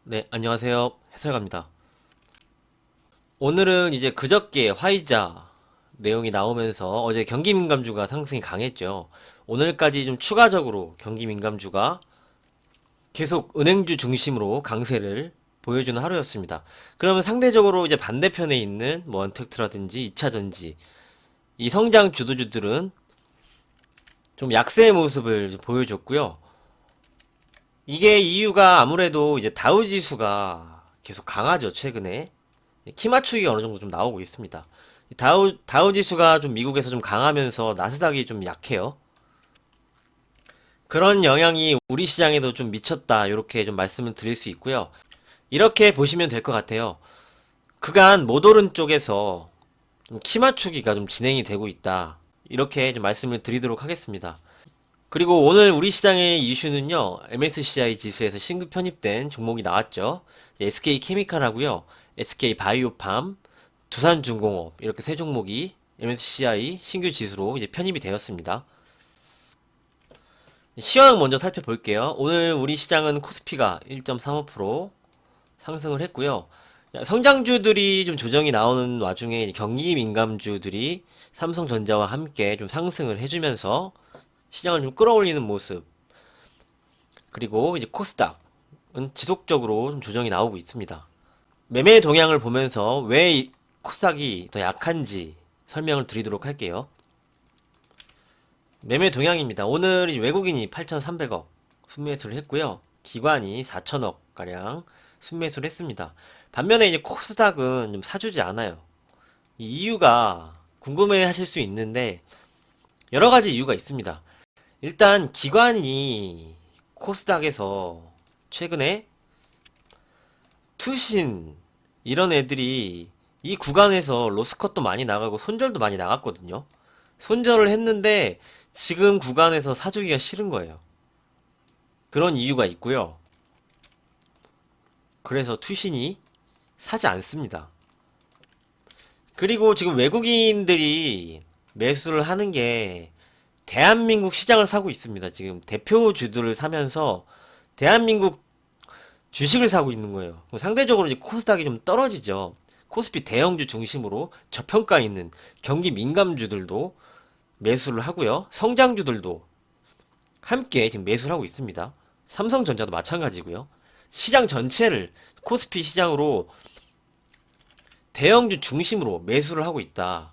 네, 안녕하세요. 해설가입니다. 오늘은 이제 그저께 화이자 내용이 나오면서 어제 경기 민감주가 상승이 강했죠. 오늘까지 좀 추가적으로 경기 민감주가 계속 은행주 중심으로 강세를 보여주는 하루였습니다. 그러면 상대적으로 이제 반대편에 있는 뭐 언택트라든지 2차전지 이 성장 주도주들은 좀 약세의 모습을 보여줬고요. 이게 이유가 아무래도 이제 다우지수가 계속 강하죠, 최근에. 키 맞추기가 어느 정도 좀 나오고 있습니다. 다우 지수가 좀 미국에서 좀 강하면서 나스닥이 좀 약해요. 그런 영향이 우리 시장에도 좀 미쳤다. 이렇게 좀 말씀을 드릴 수 있고요. 이렇게 보시면 될 것 같아요. 그간 못 오른 쪽에서 좀키 맞추기가 좀 진행이 되고 있다. 이렇게 좀 말씀을 드리도록 하겠습니다. 그리고 오늘 우리 시장의 이슈는요, MSCI 지수에서 신규 편입된 종목이 나왔죠. SK 케미칼하고요, SK 바이오팜, 두산중공업 이렇게 세 종목이 MSCI 신규 지수로 이제 편입이 되었습니다. 시황 먼저 살펴볼게요. 오늘 우리 시장은 코스피가 1.35% 상승을 했고요. 성장주들이 좀 조정이 나오는 와중에 경기 민감주들이 삼성전자와 함께 좀 상승을 해주면서 시장을 좀 끌어올리는 모습. 그리고 이제 코스닥은 지속적으로 좀 조정이 나오고 있습니다. 매매 동향을 보면서 왜 코스닥이 더 약한지 설명을 드리도록 할게요. 매매 동향입니다. 오늘 외국인이 8,300억 순매수를 했고요. 기관이 4천억 가량 순매수를 했습니다. 반면에 이제 코스닥은 좀 사주지 않아요. 이 이유가 궁금해 하실 수 있는데 여러 가지 이유가 있습니다. 일단 기관이 코스닥에서 최근에 투신 이런 애들이 이 구간에서 로스컷도 많이 나가고 손절도 많이 나갔거든요. 손절을 했는데 지금 구간에서 사주기가 싫은 거예요. 그런 이유가 있고요. 그래서 투신이 사지 않습니다. 그리고 지금 외국인들이 매수를 하는 게 대한민국 시장을 사고 있습니다. 지금 대표주들을 사면서 대한민국 주식을 사고 있는 거예요. 상대적으로 이제 코스닥이 좀 떨어지죠. 코스피 대형주 중심으로 저평가 있는 경기 민감주들도 매수를 하고요. 성장주들도 함께 지금 매수를 하고 있습니다. 삼성전자도 마찬가지고요. 시장 전체를 코스피 시장으로 대형주 중심으로 매수를 하고 있다.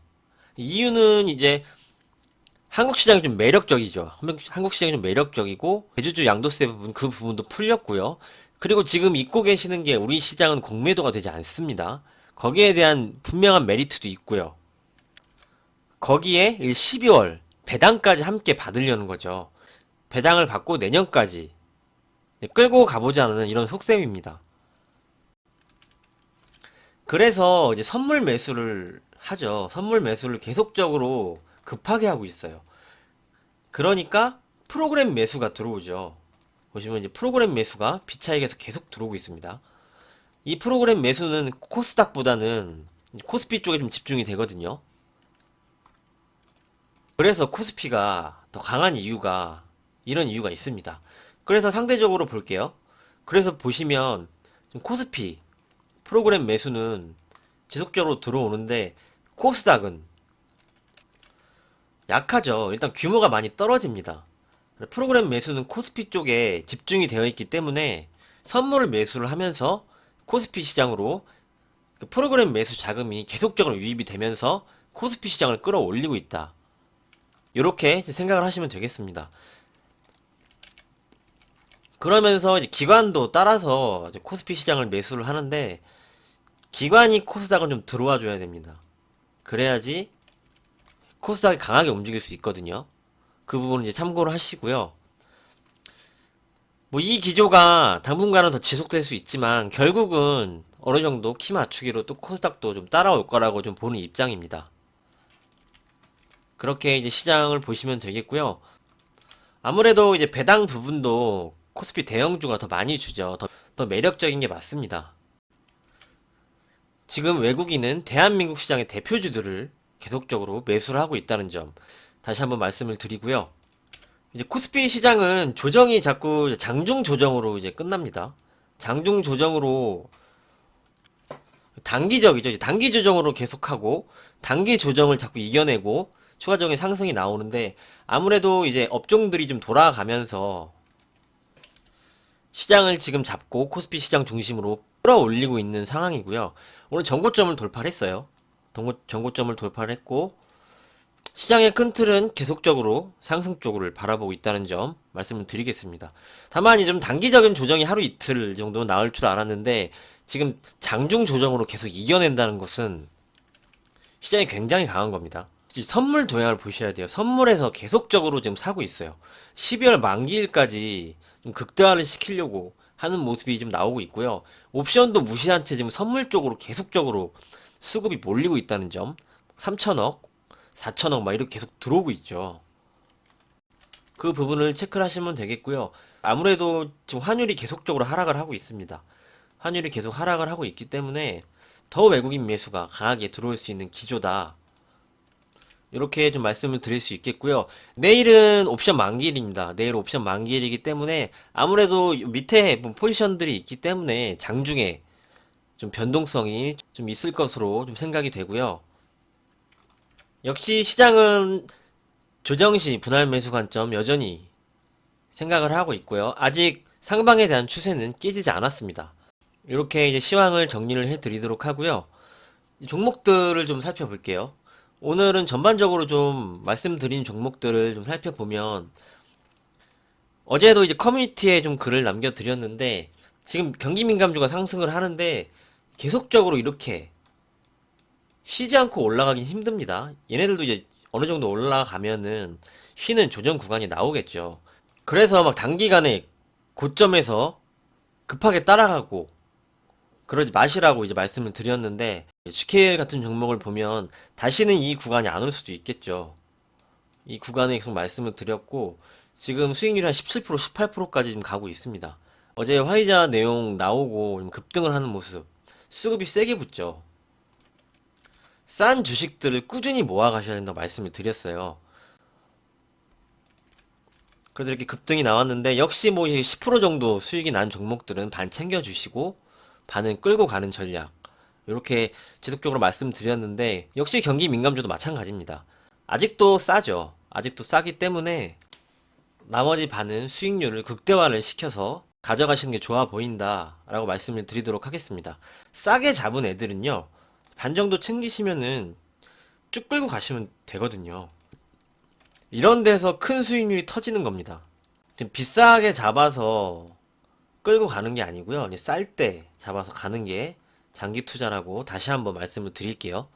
이유는 이제 한국 시장이 좀 매력적이죠. 한국 시장이 좀 매력적이고 대주주 양도세 부분 그 부분도 풀렸고요. 그리고 지금 잊고 계시는 게 우리 시장은 공매도가 되지 않습니다. 거기에 대한 분명한 메리트도 있고요. 거기에 12월 배당까지 함께 받으려는 거죠. 배당을 받고 내년까지 끌고 가보자는 이런 속셈입니다. 그래서 이제 선물 매수를 하죠. 선물 매수를 계속적으로 급하게 하고 있어요. 그러니까 프로그램 매수가 들어오죠. 보시면 이제 프로그램 매수가 비차익에서 계속 들어오고 있습니다. 이 프로그램 매수는 코스닥보다는 코스피 쪽에 좀 집중이 되거든요. 그래서 코스피가 더 강한 이유가 이런 이유가 있습니다. 그래서 상대적으로 볼게요. 그래서 보시면 코스피 프로그램 매수는 지속적으로 들어오는데 코스닥은 약하죠. 일단 규모가 많이 떨어집니다. 프로그램 매수는 코스피 쪽에 집중이 되어 있기 때문에 선물을 매수를 하면서 코스피 시장으로 그 프로그램 매수 자금이 계속적으로 유입이 되면서 코스피 시장을 끌어올리고 있다. 이렇게 생각을 하시면 되겠습니다. 그러면서 이제 기관도 따라서 이제 코스피 시장을 매수를 하는데 기관이 코스닥을 좀 들어와 줘야 됩니다. 그래야지 코스닥이 강하게 움직일 수 있거든요. 그 부분은 이제 참고를 하시고요. 뭐 이 기조가 당분간은 더 지속될 수 있지만 결국은 어느 정도 키 맞추기로 또 코스닥도 좀 따라올 거라고 좀 보는 입장입니다. 그렇게 이제 시장을 보시면 되겠고요. 아무래도 이제 배당 부분도 코스피 대형주가 더 많이 주죠. 더 매력적인 게 맞습니다. 지금 외국인은 대한민국 시장의 대표주들을 계속적으로 매수를 하고 있다는 점 다시 한번 말씀을 드리고요. 이제 코스피 시장은 조정이 자꾸 장중 조정으로 이제 끝납니다. 장중 조정으로 단기적이죠. 이제 단기 조정으로 계속하고 단기 조정을 자꾸 이겨내고 추가적인 상승이 나오는데 아무래도 이제 업종들이 좀 돌아가면서 시장을 지금 잡고 코스피 시장 중심으로 끌어올리고 있는 상황이고요. 오늘 전고점을 돌파를 했어요. 전고점을 돌파를 했고 시장의 큰 틀은 계속적으로 상승 쪽을 바라보고 있다는 점 말씀을 드리겠습니다. 다만 좀 단기적인 조정이 하루 이틀 정도 나올 줄 알았는데 지금 장중 조정으로 계속 이겨낸다는 것은 시장이 굉장히 강한 겁니다. 선물 동향을 보셔야 돼요. 선물에서 계속적으로 지금 사고 있어요. 12월 만기일까지 좀 극대화를 시키려고 하는 모습이 좀 나오고 있고요. 옵션도 무시한 채 지금 선물 쪽으로 계속적으로 수급이 몰리고 있다는 점. 3천억, 4천억 막 이렇게 계속 들어오고 있죠. 그 부분을 체크를 하시면 되겠고요. 아무래도 지금 환율이 계속적으로 하락을 하고 있습니다. 환율이 계속 하락을 하고 있기 때문에 더 외국인 매수가 강하게 들어올 수 있는 기조다. 이렇게 좀 말씀을 드릴 수 있겠고요. 내일은 옵션 만기일입니다. 내일 옵션 만기일이기 때문에 아무래도 밑에 포지션들이 있기 때문에 장중에 좀 변동성이 좀 있을 것으로 좀 생각이 되고요. 역시 시장은 조정시 분할 매수 관점 여전히 생각을 하고 있고요. 아직 상방에 대한 추세는 깨지지 않았습니다. 이렇게 이제 시황을 정리를 해드리도록 하고요. 종목들을 좀 살펴볼게요. 오늘은 전반적으로 좀 말씀드린 종목들을 좀 살펴보면 어제도 이제 커뮤니티에 좀 글을 남겨드렸는데 지금 경기 민감주가 상승을 하는데 계속적으로 이렇게 쉬지 않고 올라가긴 힘듭니다. 얘네들도 이제 어느 정도 올라가면은 쉬는 조정 구간이 나오겠죠. 그래서 막 단기간에 고점에서 급하게 따라가고 그러지 마시라고 이제 말씀을 드렸는데 GK 같은 종목을 보면 다시는 이 구간이 안 올 수도 있겠죠. 이 구간에 계속 말씀을 드렸고 지금 수익률이 한 17%, 18%까지 좀 가고 있습니다. 어제 화이자 내용 나오고 좀 급등을 하는 모습 수급이 세게 붙죠. 싼 주식들을 꾸준히 모아 가셔야 된다고 말씀을 드렸어요. 그래서 이렇게 급등이 나왔는데 역시 뭐 10% 정도 수익이 난 종목들은 반 챙겨주시고 반은 끌고 가는 전략 이렇게 지속적으로 말씀드렸는데 역시 경기 민감주도 마찬가지입니다. 아직도 싸죠. 아직도 싸기 때문에 나머지 반은 수익률을 극대화를 시켜서 가져가시는 게 좋아 보인다 라고 말씀을 드리도록 하겠습니다. 싸게 잡은 애들은요 반 정도 챙기시면은 쭉 끌고 가시면 되거든요. 이런 데서 큰 수익률이 터지는 겁니다. 지금 비싸게 잡아서 끌고 가는 게 아니고요. 쌀 때 잡아서 가는 게 장기 투자라고 다시 한번 말씀을 드릴게요.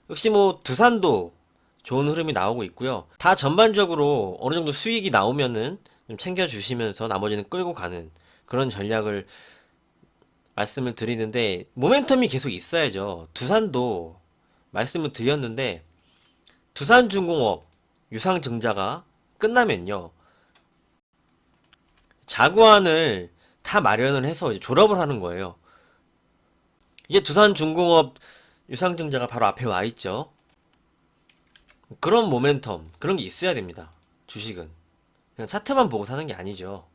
역시 뭐 두산도 좋은 흐름이 나오고 있고요. 다 전반적으로 어느 정도 수익이 나오면은 좀 챙겨주시면서 나머지는 끌고 가는 그런 전략을 말씀을 드리는데 모멘텀이 계속 있어야죠. 두산도 말씀을 드렸는데 두산중공업 유상증자가 끝나면요. 자구안을 다 마련을 해서 이제 졸업을 하는 거예요. 이게 두산중공업 유상증자가 바로 앞에 와 있죠. 그런 모멘텀, 그런 게 있어야 됩니다. 주식은. 그냥 차트만 보고 사는 게 아니죠.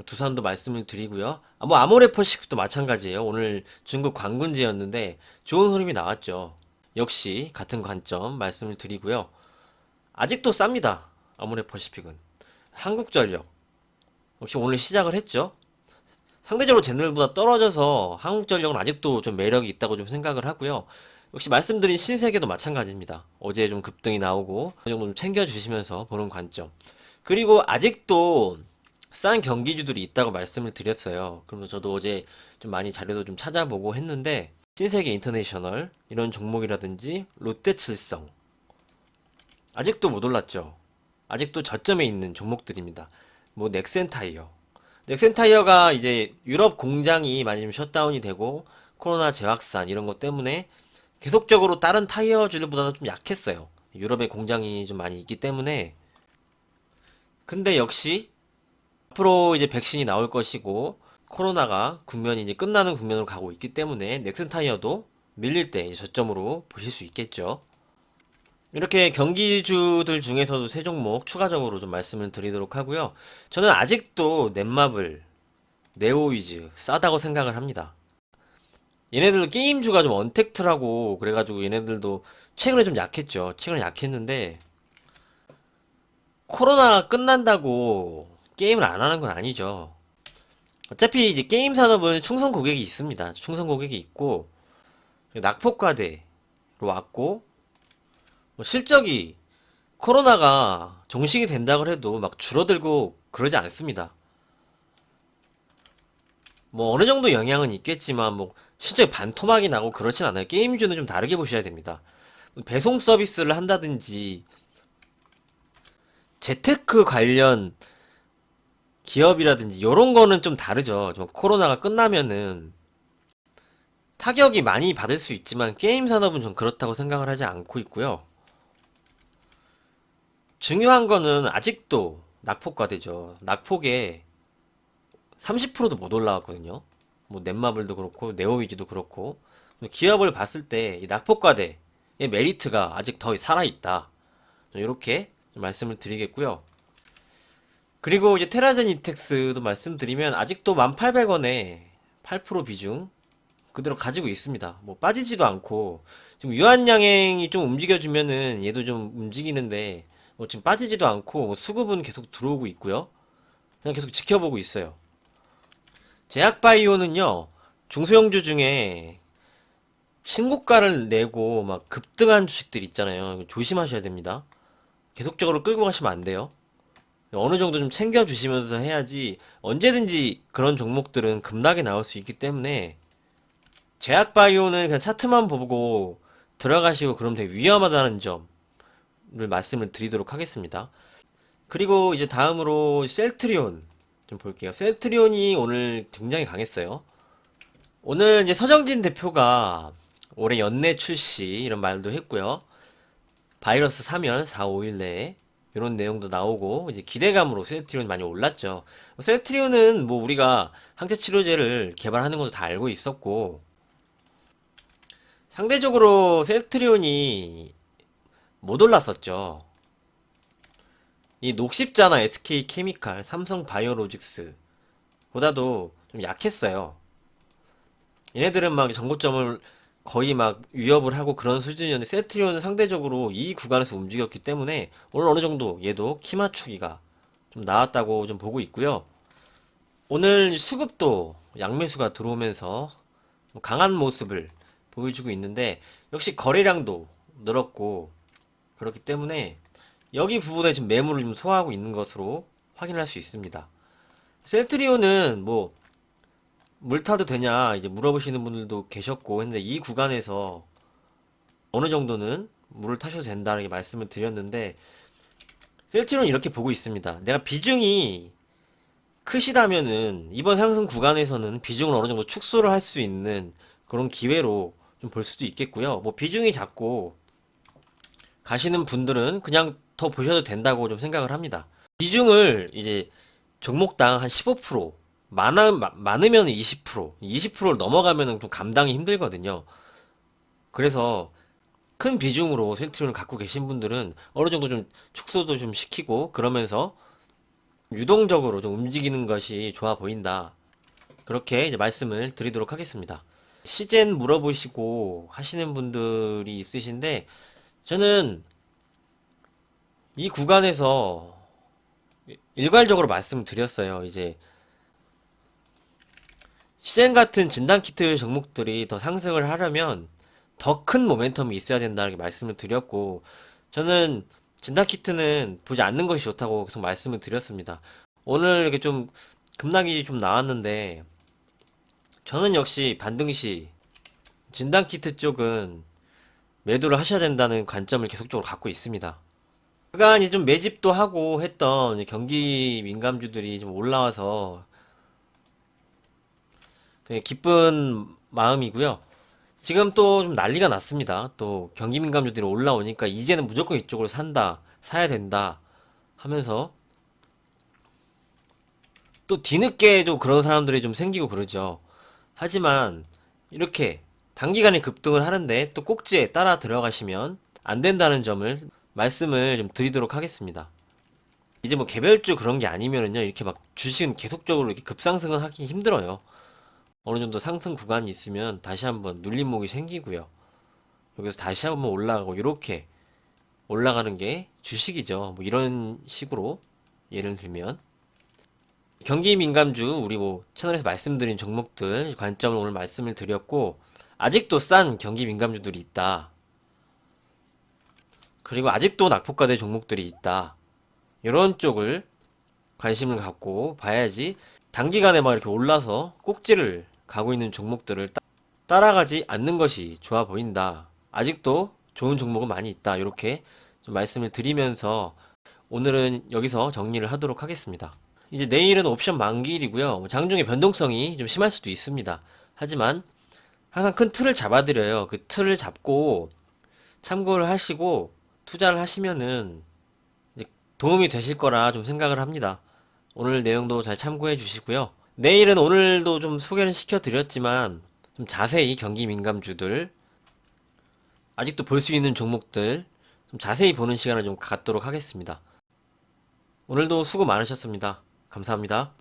두산도 말씀을 드리고요. 뭐 아모레퍼시픽도 마찬가지예요. 오늘 중국 관군지였는데 좋은 흐름이 나왔죠. 역시 같은 관점 말씀을 드리고요. 아직도 쌉니다. 아모레퍼시픽은. 한국전력 역시 오늘 시작을 했죠. 상대적으로 쟤네들보다 떨어져서 한국전력은 아직도 좀 매력이 있다고 좀 생각을 하고요. 역시 말씀드린 신세계도 마찬가지입니다. 어제 좀 급등이 나오고 어느 정도 좀 챙겨주시면서 보는 관점. 그리고 아직도 싼 경기주들이 있다고 말씀을 드렸어요. 그러면 저도 어제 좀 많이 자료도 좀 찾아보고 했는데 신세계 인터내셔널 이런 종목이라든지 롯데칠성 아직도 못 올랐죠. 아직도 저점에 있는 종목들입니다. 뭐 넥센타이어 넥센타이어가 이제 유럽 공장이 많이 좀 셧다운이 되고 코로나 재확산 이런 것 때문에 계속적으로 다른 타이어주들보다는 좀 약했어요. 유럽의 공장이 좀 많이 있기 때문에. 근데 역시 앞으로 이제 백신이 나올 것이고 코로나가 국면이 이제 끝나는 국면으로 가고 있기 때문에 넥슨 타이어도 밀릴 때 저점으로 보실 수 있겠죠. 이렇게 경기주들 중에서도 세 종목 추가적으로 좀 말씀을 드리도록 하고요. 저는 아직도 넷마블 네오위즈 싸다고 생각을 합니다. 얘네들도 게임주가 좀 언택트라고 그래가지고 얘네들도 최근에 좀 약했죠. 최근에 약했는데 코로나가 끝난다고 게임을 안 하는 건 아니죠. 어차피 이제 게임 산업은 충성 고객이 있습니다. 충성 고객이 있고 낙폭과대로 왔고 뭐 실적이 코로나가 종식이 된다고 해도 막 줄어들고 그러지 않습니다. 뭐 어느 정도 영향은 있겠지만 뭐 실제 반토막이 나고 그렇진 않아요. 게임주는 좀 다르게 보셔야 됩니다. 배송 서비스를 한다든지 재테크 관련 기업이라든지 요런 거는 좀 다르죠. 좀 코로나가 끝나면은 타격이 많이 받을 수 있지만 게임 산업은 좀 그렇다고 생각을 하지 않고 있고요. 중요한 거는 아직도 낙폭과대죠. 낙폭에 30%도 못 올라왔거든요. 뭐 넷마블도 그렇고 네오위즈도 그렇고 기업을 봤을 때 이 낙폭과대의 메리트가 아직 더 살아있다. 이렇게 말씀을 드리겠고요. 그리고 이제 테라젠 이텍스도 말씀드리면 아직도 1800원에 8% 비중 그대로 가지고 있습니다. 뭐 빠지지도 않고 지금 유한양행이 좀 움직여주면은 얘도 좀 움직이는데 뭐 지금 빠지지도 않고 뭐 수급은 계속 들어오고 있고요. 그냥 계속 지켜보고 있어요. 제약바이오는요 중소형주 중에 신고가를 내고 막 급등한 주식들 있잖아요. 조심하셔야 됩니다. 계속적으로 끌고 가시면 안 돼요. 어느 정도 좀 챙겨주시면서 해야지 언제든지 그런 종목들은 급락이 나올 수 있기 때문에 제약바이오는 그냥 차트만 보고 들어가시고 그러면 되게 위험하다는 점을 말씀을 드리도록 하겠습니다. 그리고 이제 다음으로 셀트리온 좀 볼게요. 셀트리온이 오늘 굉장히 강했어요. 오늘 이제 서정진 대표가 올해 연내 출시 이런 말도 했고요. 바이러스 사면 4, 5일 내에 이런 내용도 나오고 이제 기대감으로 셀트리온이 많이 올랐죠. 셀트리온은 뭐 우리가 항체 치료제를 개발하는 것도 다 알고 있었고 상대적으로 셀트리온이 못 올랐었죠. 이 녹십자나 SK케미칼, 삼성바이오로직스 보다도 좀 약했어요. 얘네들은 막 전고점을 거의 막 위협을 하고 그런 수준이었는데 셀트리온은 상대적으로 이 구간에서 움직였기 때문에 오늘 어느 정도 얘도 키 맞추기가 좀 나왔다고 좀 보고 있고요. 오늘 수급도 양매수가 들어오면서 강한 모습을 보여주고 있는데 역시 거래량도 늘었고 그렇기 때문에 여기 부분에 지금 매물을 좀 소화하고 있는 것으로 확인할 수 있습니다. 셀트리온은 뭐 물 타도 되냐 이제 물어보시는 분들도 계셨고 했는데 이 구간에서 어느 정도는 물을 타셔도 된다는 말씀을 드렸는데 셀트리온은 이렇게 보고 있습니다. 내가 비중이 크시다면은 이번 상승 구간에서는 비중을 어느 정도 축소를 할 수 있는 그런 기회로 좀 볼 수도 있겠고요. 뭐 비중이 작고 가시는 분들은 그냥 더 보셔도 된다고 좀 생각을 합니다. 비중을 이제 종목당 한 15%, 많으면 20%, 20%를 넘어가면 좀 감당이 힘들거든요. 그래서 큰 비중으로 셀트리온을 갖고 계신 분들은 어느 정도 좀 축소도 좀 시키고 그러면서 유동적으로 좀 움직이는 것이 좋아 보인다. 그렇게 이제 말씀을 드리도록 하겠습니다. 시젠 물어보시고 하시는 분들이 있으신데 저는 이 구간에서 일괄적으로 말씀드렸어요. 이제 시젠 같은 진단키트 종목들이 더 상승을 하려면 더 큰 모멘텀이 있어야 된다는 말씀을 드렸고 저는 진단키트는 보지 않는 것이 좋다고 계속 말씀을 드렸습니다. 오늘 이렇게 좀 급락이 좀 나왔는데 저는 역시 반등시 진단키트 쪽은 매도를 하셔야 된다는 관점을 계속적으로 갖고 있습니다. 그간 이제 좀 매집도 하고 했던 경기 민감주들이 좀 올라와서 되게 기쁜 마음이고요. 지금 또 좀 난리가 났습니다. 또 경기 민감주들이 올라오니까 이제는 무조건 이쪽으로 산다, 사야 된다 하면서 또 뒤늦게도 그런 사람들이 좀 생기고 그러죠. 하지만 이렇게 단기간에 급등을 하는데 또 꼭지에 따라 들어가시면 안 된다는 점을 말씀을 좀 드리도록 하겠습니다. 이제 뭐 개별주 그런 게 아니면은요, 이렇게 막 주식은 계속적으로 이렇게 급상승은 하기 힘들어요. 어느 정도 상승 구간이 있으면 다시 한번 눌림목이 생기고요. 여기서 다시 한번 올라가고, 이렇게 올라가는 게 주식이죠. 뭐 이런 식으로 예를 들면 경기 민감주 우리 뭐 채널에서 말씀드린 종목들 관점을 오늘 말씀을 드렸고, 아직도 싼 경기 민감주들이 있다. 그리고 아직도 낙폭과대 종목들이 있다. 이런 쪽을 관심을 갖고 봐야지, 단기간에 막 이렇게 올라서 꼭지를 가고 있는 종목들을 따라가지 않는 것이 좋아 보인다. 아직도 좋은 종목은 많이 있다. 이렇게 좀 말씀을 드리면서 오늘은 여기서 정리를 하도록 하겠습니다. 이제 내일은 옵션 만기일이고요. 장중에 변동성이 좀 심할 수도 있습니다. 하지만 항상 큰 틀을 잡아드려요. 그 틀을 잡고 참고를 하시고 투자를 하시면은 이제 도움이 되실 거라 좀 생각을 합니다. 오늘 내용도 잘 참고해 주시고요. 내일은 오늘도 좀 소개를 시켜드렸지만 좀 자세히 경기 민감주들, 아직도 볼 수 있는 종목들 좀 자세히 보는 시간을 좀 갖도록 하겠습니다. 오늘도 수고 많으셨습니다. 감사합니다.